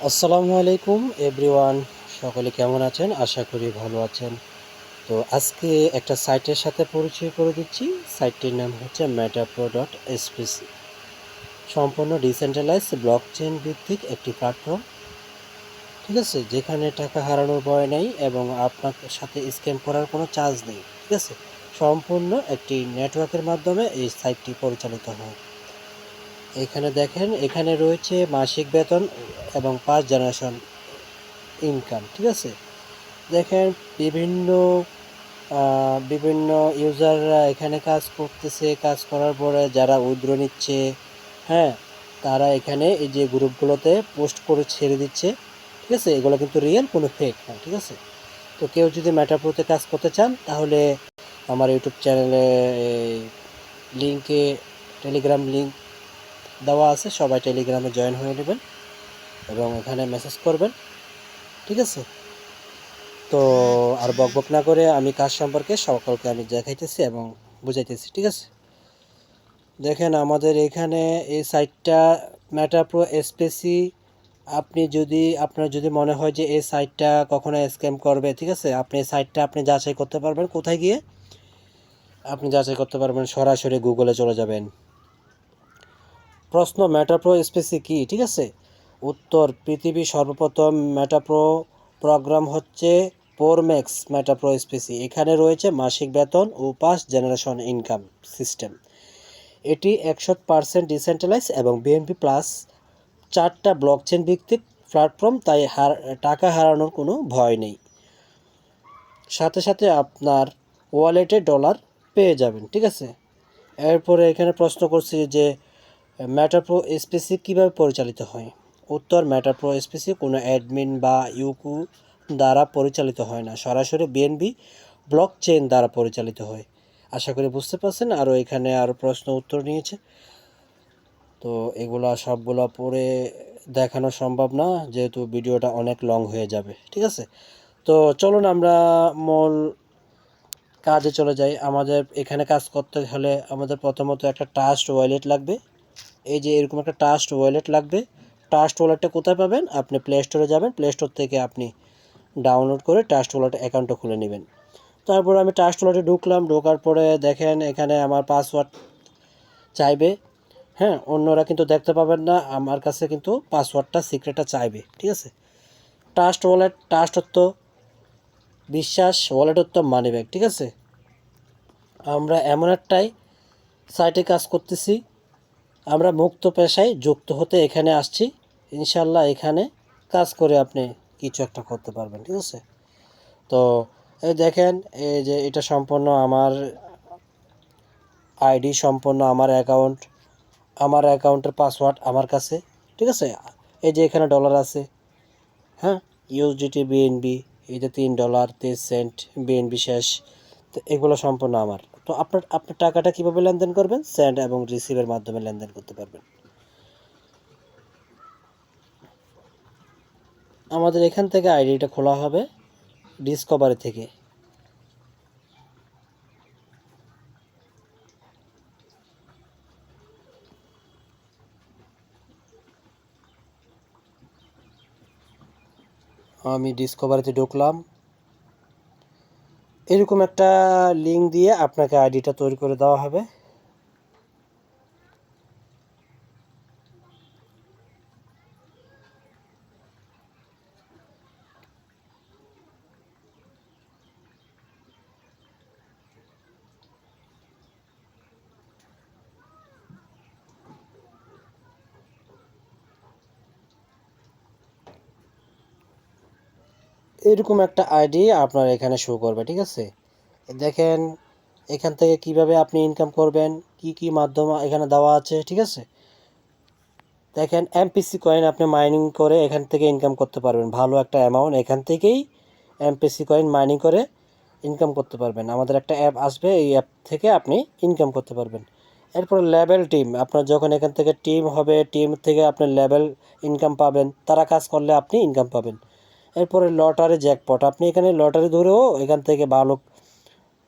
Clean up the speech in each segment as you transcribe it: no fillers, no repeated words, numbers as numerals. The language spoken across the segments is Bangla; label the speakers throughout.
Speaker 1: আসসালামু আলাইকুম এভরিওয়ান, সকলে কেমন আছেন? আশা করি ভালো আছেন। তো আজকে একটা সাইটের সাথে পরিচয় করে দিচ্ছি। সাইটটির নাম হচ্ছে metapro.spc। সম্পূর্ণ ডিসেন্ট্রালাইজ ব্লকচেন ভিত্তিক একটি প্ল্যাটফর্ম, ঠিক আছে, যেখানে টাকা হারানোর ভয় নেই এবং আপনার সাথে স্ক্যাম করার কোনো চার্জ নেই, ঠিক আছে। সম্পূর্ণ একটি নেটওয়ার্কের মাধ্যমে এই সাইটটি পরিচালিত হয়। এখানে দেখেন, এখানে রয়েছে মাসিক বেতন এবং 5 জেনারেশন ইনকাম, ঠিক আছে। দেখেন, বিভিন্ন বিভিন্ন ইউজাররা এখানে কাজ করতেছে। কাজ করার পরে যারা উইথড্র নিচ্ছে, হ্যাঁ, তারা এখানে এই যে গ্রুপগুলোতে পোস্ট করে ছেড়ে দিচ্ছে, ঠিক আছে। এগুলো কিন্তু রিয়েল, কোনো ফেক না, ঠিক আছে। তো কেউ যদি মেটাপ্রোতে কাজ করতে চান, তাহলে আমার ইউটিউব চ্যানেলে লিঙ্কে টেলিগ্রাম লিঙ্ক দেওয়া আছে, সবাই টেলিগ্রামে জয়েন হয়ে নেবেন এবং এখানে মেসেজ করবেন, ঠিক আছে। তো আর বকবক না করে আমি কাজ সম্পর্কে সকলকে আমি দেখাইতেছি এবং বুঝাইতেছি, ঠিক আছে। দেখেন, আমাদের এখানে এই সাইটটা মেটাপ্রো এসপিসি। আপনার যদি মনে হয় যে এই সাইটটা কখনো স্ক্যাম করবে, ঠিক আছে, আপনি এই সাইটটা আপনি যাচাই করতে পারবেন। কোথায় গিয়ে আপনি যাচাই করতে পারবেন? সরাসরি গুগলে চলে যাবেন। প্রশ্ন, মেটাপ্রো এসপিসি কি, ঠিক আছে। উত্তর, পৃথিবীর সর্বপ্রথম মেটাপ্রো প্রোগ্রাম হচ্ছে পোরম্যাক্স মেটাপ্রো এসপিসি। এখানে রয়েছে মাসিক বেতন ও 5 জেনারেশন ইনকাম সিস্টেম। এটি 100% ডিসেন্ট্রালাইজ এবং বিএনপি প্লাস 4টা ব্লকচেন ভিত্তিক প্ল্যাটফর্ম, তাই টাকা হারানোর কোনো ভয় নেই। সাথে সাথে আপনার ওয়ালেটে ডলার পেয়ে যাবেন, ঠিক আছে। এরপরে এখানে প্রশ্ন করছি যে মেটাপ্রো এসপিসি কীভাবে পরিচালিত হয়। উত্তর, মেটাপ্রো এসপিসি কোনো অ্যাডমিন বা ইউকু দ্বারা পরিচালিত হয় না, সরাসরি বিএনবি ব্লক চেইন দ্বারা পরিচালিত হয়। আশা করি বুঝতে পারছেন। আরও এখানে আরও প্রশ্ন উত্তর নিয়েছে, তো এগুলা সবগুলো পড়ে দেখানো সম্ভব না, যেহেতু ভিডিওটা অনেক লং হয়ে যাবে, ঠিক আছে। তো চলুন আমরা মূল কাজে চলে যাই। আমাদের এখানে কাজ করতে হলে আমাদের প্রথমত একটা ট্রাস্ট ওয়ালেট লাগবে। এই যে এরকম একটা ট্রাস্ট ওয়ালেট লাগবে। ট্রাস্ট ওয়ালেটটা কোথায় পাবেন? আপনি প্লে স্টোরে যাবেন, প্লে স্টোর থেকে আপনি ডাউনলোড করে ট্রাস্ট ওয়ালেট অ্যাকাউন্টটা খুলে নেবেন। তারপর আমি ট্রাস্ট ওয়ালেটে ঢুকলাম। ঢোকার পরে দেখেন এখানে আমার পাসওয়ার্ড চাইবে, হ্যাঁ। অন্যরা কিন্তু দেখতে পাবেন না, আমার কাছে কিন্তু পাসওয়ার্ডটা সিক্রেটটা চাইবে, ঠিক আছে। ট্রাস্ট ওয়ালেট, ট্রাস্ট অর্থ বিশ্বাস, ওয়ালেট অর্থ মানি ব্যাগ, ঠিক আছে। আমরা এমন একটাই সাইটে কাজ করতেছি, আমরা মুক্ত পেশায় যুক্ত হতে এখানে আসছি। ইনশাল্লাহ এখানে কাজ করে আপনি কিছু একটা করতে পারবেন, ঠিক আছে। তো এই দেখেন, এই যে এটা সম্পূর্ণ আমার আইডি, সম্পূর্ণ আমার অ্যাকাউন্ট, আমার অ্যাকাউন্টের পাসওয়ার্ড আমার কাছে, ঠিক আছে। এই যে এখানে ডলার আছে, হ্যাঁ, ইউএসডিটি বিএনবি, এই যে $3.23 বিএনবি শেষ। তো এগুলো সম্পূর্ণ আমার। তো আপনার টাকাটা কীভাবে লেনদেন করবেন? সেন্ড এবং রিসিভের মাধ্যমে লেনদেন করতে পারবেন। আমাদের এখান থেকে আইডিটা খোলা হবে ডিসকভারি থেকে। আমি ডিসকভারিতে ঢুকলাম। এরকম একটা লিঙ্ক দিয়ে আপনাকে আইডিটা তৈরি করে দেওয়া হবে। এরকম একটা আইডি আপনার এখানে শো করবে, ঠিক আছে। দেখেন এখান থেকে কিভাবে আপনি ইনকাম করবেন, কি কি মাধ্যম এখানে দেওয়া আছে, ঠিক আছে। দেখেন, এমপিসি কয়েন আপনি মাইনিং করে এখান থেকে ইনকাম করতে পারবেন। ভালো একটা অ্যামাউন্ট এখান থেকেই এমপিসি কয়েন মাইনিং করে ইনকাম করতে পারবেন। আমাদের একটা অ্যাপ আসবে, এই অ্যাপ থেকে আপনি ইনকাম করতে পারবেন। এরপর লেভেল টিম, আপনার যখন এখান থেকে টিম হবে, টিম থেকে আপনি লেভেল ইনকাম পাবেন, তারা কাজ করলে আপনি ইনকাম পাবেন। এরপরে লটারি জ্যাকপট, আপনি এখানে লটারি ধরেও এখান থেকে ভালো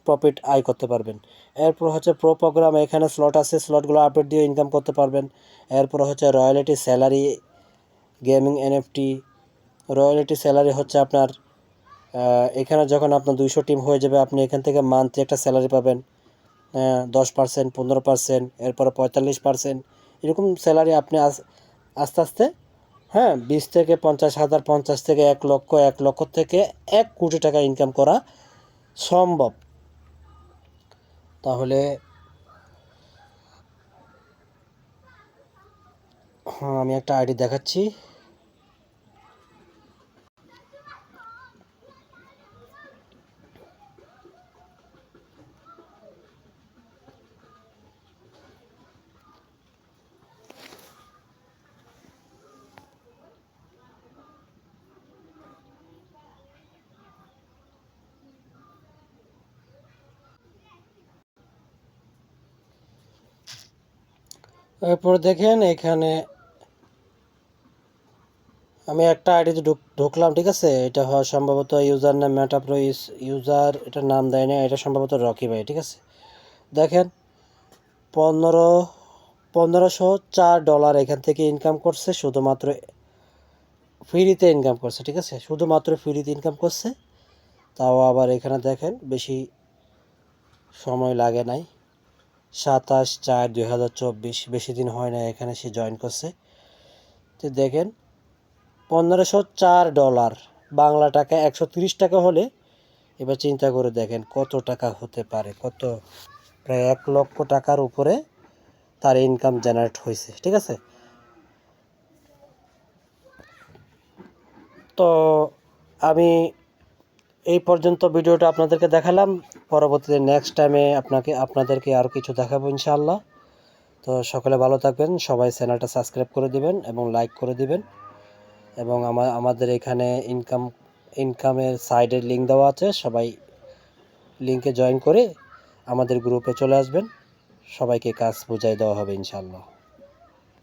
Speaker 1: প্রফিট আয় করতে পারবেন। এরপর হচ্ছে প্রো প্রোগ্রাম, এখানে স্লট আছে, স্লটগুলো আপডেট দিয়ে ইনকাম করতে পারবেন। এরপর হচ্ছে royalty, salary gaming NFT. Royalty salary হচ্ছে আপনার এখানে যখন আপনার 200 টিম হয়ে যাবে আপনি এখান থেকে মান্থলি একটা স্যালারি পাবেন 10%, 15%, এরপরে 45%, এরকম স্যালারি আপনি আস্তে আস্তে 20 থেকে 50,000, 50 থেকে 1 লক্ষ, 1 লক্ষ থেকে 1 কোটি টাকা ইনকাম করা সম্ভব। তাহলে আমি একটা আইডি দেখাচ্ছি। এরপর দেখেন এখানে আমি একটা আইডিতে ঢুকলাম, ঠিক আছে। এটা হয় সম্ভবত ইউজার নাম মেটাপ্রো ইউজার, এটার নাম দেয় না, এটা সম্ভবত রকি ভাই, ঠিক আছে। দেখেন $1504 এখান থেকে ইনকাম করছে, শুধুমাত্র ফ্রিতে ইনকাম করছে, ঠিক আছে, শুধুমাত্র ফ্রিতে ইনকাম করছে। তাও আবার এখানে দেখেন বেশি সময় লাগে নাই, 27/4/2024, বেশি দিন হয় না এখানে সে জয়েন করছে। তো দেখেন $1504, বাংলা টাকা 130 টাকা হলে এবার চিন্তা করে দেখেন কত টাকা হতে পারে, কত, প্রায় 1 লক্ষ টাকার উপরে তার ইনকাম জেনারেট হয়েছে, ঠিক আছে। তো আমি এই পর্যন্ত ভিডিওটা আপনাদেরকে দেখালাম, পরবর্তীতে নেক্সট টাইমে আপনাদেরকে আরও কিছু দেখাবো ইনশাআল্লাহ। তো সকলে ভালো থাকবেন, সবাই চ্যানেলটা সাবস্ক্রাইব করে দিবেন এবং লাইক করে দিবেন, এবং আমাদের এখানে ইনকামের সাইডের লিঙ্ক দেওয়া আছে, সবাই লিঙ্কে জয়েন করে আমাদের গ্রুপে চলে আসবেন, সবাইকে কাজ বুঝাই দেওয়া হবে ইনশাআল্লাহ।